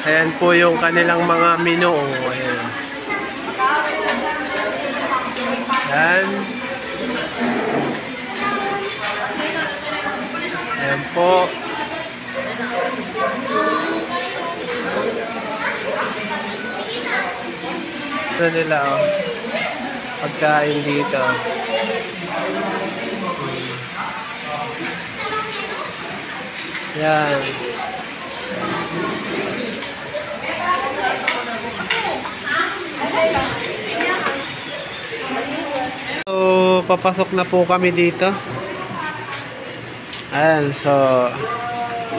Ayan po yung kanilang mga menu. Ayan. Ayan. Ayan po. Ito nila, oh. Pagkain dito. Yan. So, papasok na po kami dito. Ayan, so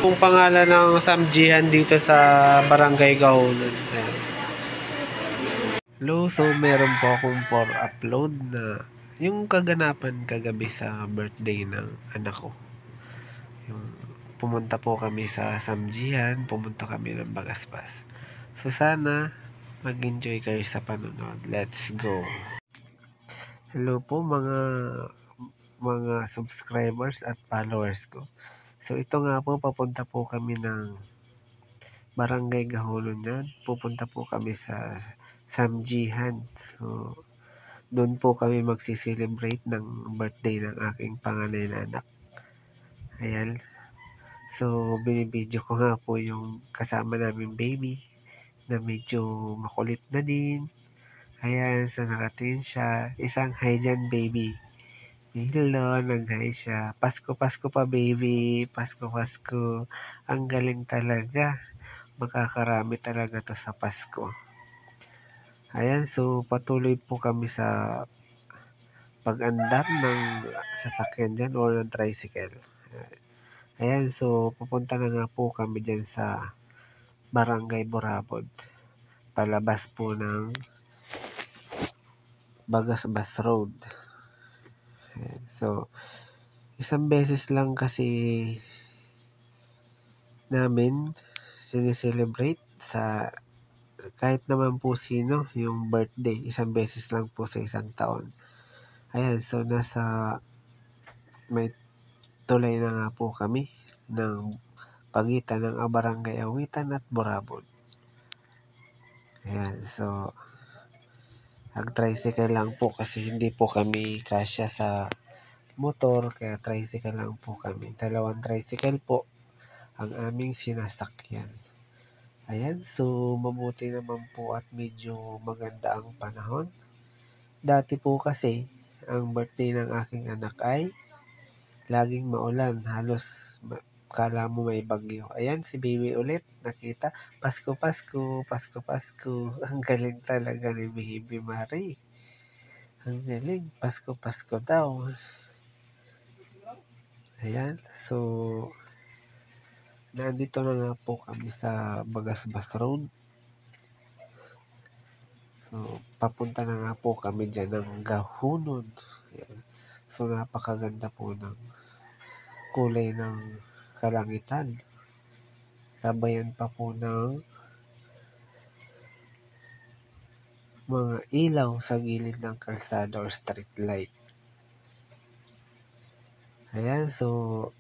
kung pangalan ng Samjihan dito sa Barangay Gahunon. Ayan. Hello, so meron po akong for upload na yung kaganapan kagabi sa birthday ng anak ko. Yung pumunta po kami sa Samjihan, pumunta kami ng Bagaspas. So sana mag-enjoy kayo sa panonood. Let's go. Hello po mga subscribers at followers ko. So ito nga po, papunta po kami ng Barangay Gahunon yan. Pupunta po kami sa Samjihan. So doon po kami magsi-celebrate ng birthday ng aking panganay na anak. Ayan. So binibideo ko nga po yung kasama namin baby na medyo makulit na din. Ayan, so nakatingin siya. Isang hi dyan, baby. Hello, nag-hi siya. Pasko, Pasko pa, baby. Pasko, Pasko. Ang galing talaga. Makakarami talaga to sa Pasko. Ayan, so patuloy po kami sa pag-andar ng sasakyan dyan or ng tricycle. Ayan, so pupunta na nga po kami dyan sa Barangay Borabod. Palabas po ng Bagasbas Road. Ayan, so isang beses lang kasi namin sineselebrate sa kahit naman po sino yung birthday. Isang beses lang po sa isang taon. Ayan, so may tulay na nga po kami ng pagitan ng Barangay Awitan at Borabod. Ayan, so nag-tricycle lang po kasi hindi po kami kasya sa motor, kaya tricycle lang po kami. 2 tricycle po ang aming sinasakyan. Ayan, so mabuti naman po at medyo maganda ang panahon. Dati po kasi ang birthday ng aking anak ay laging maulan, halos kala mo may bagyo. Ayan, si baby ulit, nakita. Pasko, Pasko, Pasko, Pasko. Ang galing talaga ni Baby Marie. Ang galing, Pasko, Pasko daw. Ayan, so nandito na nga po kami sa Bagasbas Road. So, papunta na nga po kami dyan ng Gahunon. Ayan. So, napakaganda po ng kulay ng kalangitan. Sabayan pa po ng mga ilaw sa gilid ng kalsada or street light. Ayan, so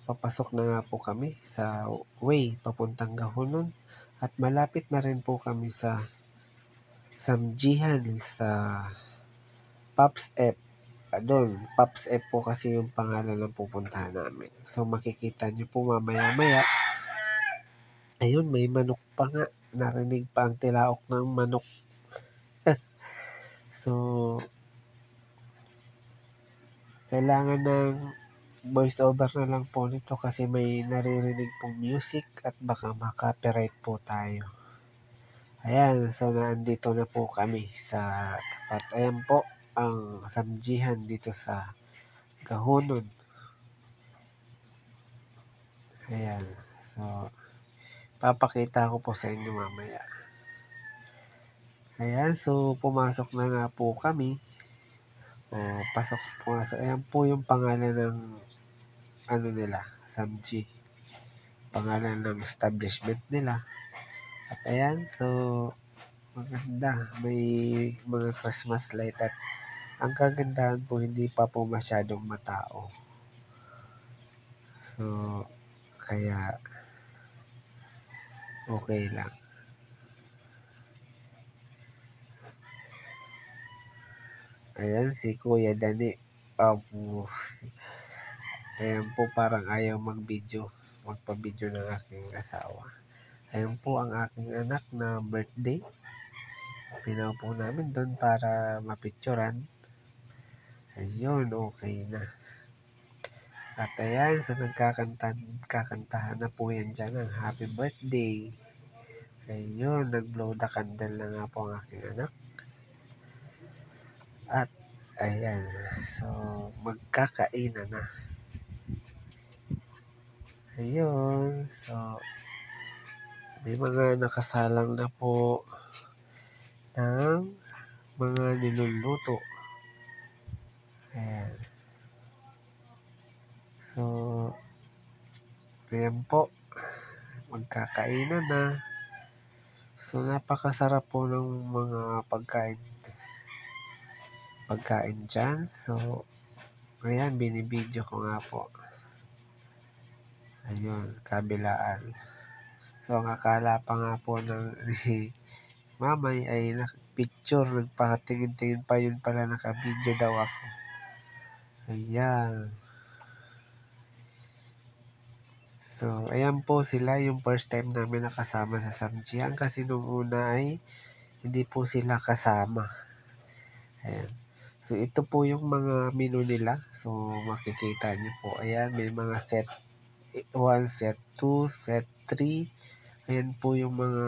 papasok na nga po kami sa way papuntang Gahunon at malapit na rin po kami sa Samjihan sa Pops F. Doon, Pops F po kasi yung pangalan ng pupuntahan namin. So makikita nyo po mamaya-maya. Ayun, may manok pa nga. Narinig pa ang tilaok ng manok. So, kailangan ng voice over na lang po nito kasi may naririnig pong music at baka makapiright po tayo. Ayan, so nandito na po kami sa tapat. Ayan po ang Samjihan dito sa Gahunon. Ayan, so papakita ko po sa inyo mamaya. Ayan, so pumasok na nga po kami. Pumasok. Ayan po yung pangalan ng nila, Samji. Pangalan ng establishment nila. At ayan, so maganda. May mga Christmas light at ang kagandahan po hindi pa po masyadong matao. So, kaya Okay lang. Ayan, si Kuya Dani. Ayan po, parang ayaw magpa-video ng aking asawa. Ayan po ang aking anak na birthday. Pinaupo namin doon para mapicturan. Ayun, okay na. At ayan, so kakantahan na po yan dyan ng happy birthday. Ayun, nag-blow the candle na nga po ang aking anak. At ayan, so magkakainan na. Ayun, so may mga nakasalang na po ng mga niluluto. Ayan. So, ayan po, magkakainan na. So, napakasarap po ng mga pagkain dyan. So, ayan, binibidyo ko nga po. Ayun, kabilaan. So, ang akala pa nga po ng ni Mamay ay picture, nagpatingin-tingin pa, yun pala nakabidyo daw ako. Ayan. So, ayan po sila, yung first time namin nakasama sa Samjiang kasi nung una ay hindi po sila kasama. Ayan. So, ito po yung mga menu nila. So, makikita niyo po. Ayan, may mga set 1, set 2, set 3. Ayan po yung mga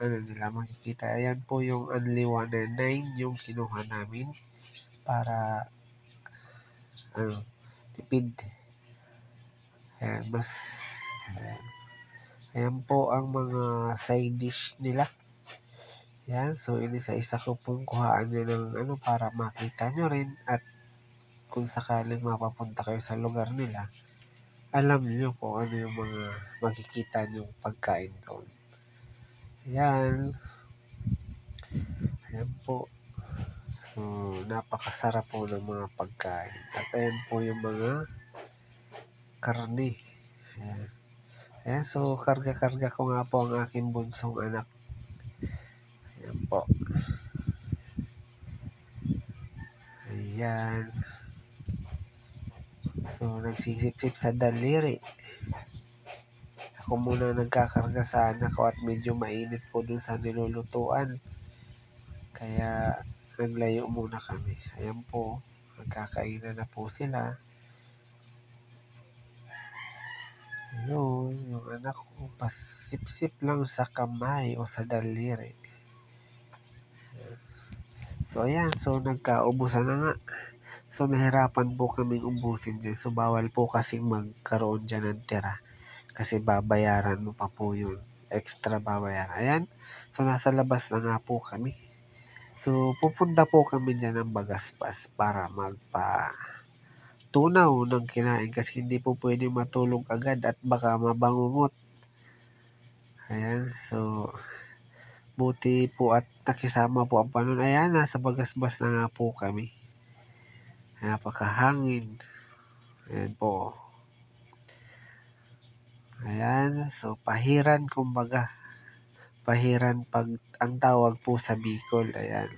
nila makikita. Ayan po yung only 199 yung kinuha namin para tipid. Ayan, ayan po ang mga side dish nila. Ayan, so inisa-isa ko pong kuhaan nyo ng para makita nyo rin at kung sakaling mapapunta kayo sa lugar nila, alam nyo kung ano yung mga makikita nyo pagkain doon. Ayan. Ayan po. So, napakasarap po ng mga pagkain. At ayan po yung mga karne. Ayan. Ayan, so karga-karga ko nga po ang aking bunsong anak. Ayan po. Ayan. So, nagsisip-sip sa daliri. Ako muna nagkakarga sa anak ko at medyo mainit po dun sa nilulutuan. Kaya, naglayo muna kami. Ayan po. Nagkakainan na po sila. Ayun, yung anak ko, pasip-sip lang sa kamay o sa daliri. So, ayan. So, nagkaubusan na nga. So, nahirapan po kaming ubusin dyan. So, bawal po kasing magkaroon dyan ng tira. Kasi babayaran mo pa po yun. Extra babayaran. Ayan. So, nasa labas na nga po kami. So, pupunta po kami dyan ng Bagaspas para tunaw ng kinain kasi hindi po pwede matulog agad at baka mabangungot. Ayan. So, buti po at nakisama po ang panon. Ayan, nasa Bagaspas na nga po kami. Napakahangin. Ayan po. Ayan. So, pahiran kumbaga. Pahiran ang tawag po sa Bicol. Ayan.